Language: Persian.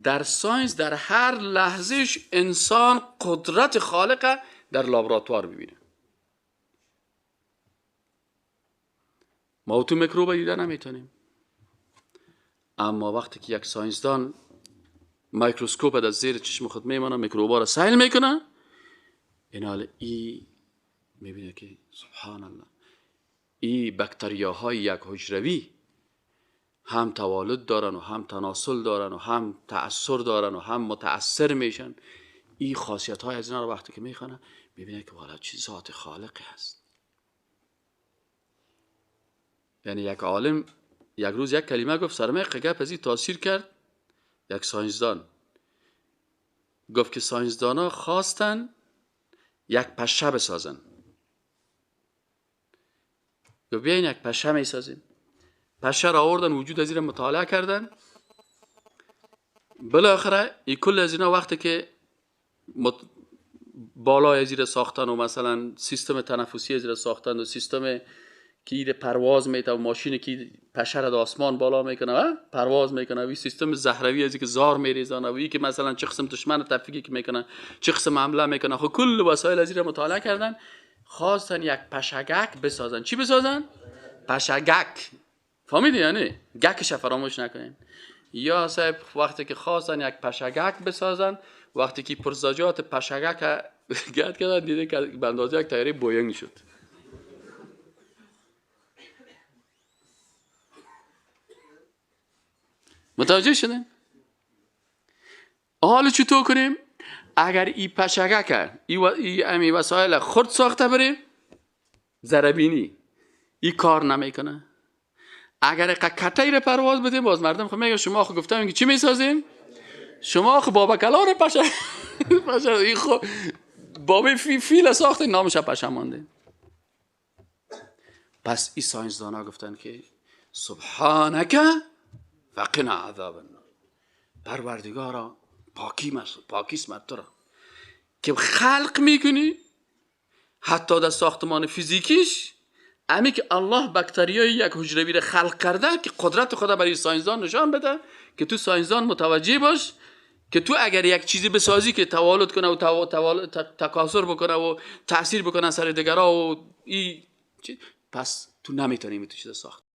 در ساینس در هر لحظهش انسان قدرت خالق در لابراتوار ببینه. ما تو میکروب دیدن نمیتونیم، اما وقتی که یک ساینسدان میکروسکوپ از زیر چشم خود میمانه، میکروبا را سیل میکنه، این حال ای میبینه که سبحان الله ای بکتریاهای یک حجروی هم توالد دارن و هم تناسل دارن و هم تأثیر دارن و هم متأثر میشن. این خاصیت های از اینا رو وقتی که میخونه میبینه که والا چه ذات خالقی هست. یعنی یک عالم یک روز یک کلمه گفت، سرمایه گپ از این تاثیر کرد. یک ساینسدان گفت که ساینسدان ها خواستن یک پشه بسازن. گفت بیاین یک پشه میسازیم. پشه را آوردن وجود از این مطالعه کردن. بالاخره این کل از اینا وقتی که بالای از این ساختن و مثلا سیستم تنفسی از این ساختن و سیستم که پرواز میته و ماشین که پشه را آسمان بالا میکنه و پرواز میکنه و سیستم زهروی از که زار میریزانه و که مثلا چه قسم دشمن تفکیک که میکنه، چه قسم حمله میکنه، خب کل وسایل از این مطالعه کردن. خواستن یک پشگک بسازن. چی بسازن؟ پشگک. فهمیدی یعنی؟ گکش فراموش نکنین. یا صاحب وقتی که خواستن یک پشگک بسازن، وقتی که پرزاجات پشگک گرد کردن دیده که به اندازه یک طیاره بوینگ شد. متوجه شدین؟ حالا چطور کنیم؟ اگر این پشگک این وسایل خرد ساخته بریم، ضربینی این کار نمیکنه. اگر کتایی رو پرواز بدیم، باز مردم خب میگه شما خب گفتم که چی میسازیم؟ شما خب بابکلا رو پشه این خب بابی فیل ساخته نامش پشه مانده. پس این ساینسدان ها گفتن که سبحانک وقنا عذاب النار. پروردگارا پاکیست تو را که خلق میکنی حتی در ساختمان فیزیکیش، امی که الله بکتریای یک حجروی را خلق کرده که قدرت خدا برای ساینسدان نشان بده که تو ساینسدان متوجه باش که تو اگر یک چیزی بسازی که توالد کنه و تکاثر بکنه و تأثیر بکنه سر دیگرها و پس تو نمیتونی تو چیز ساخت.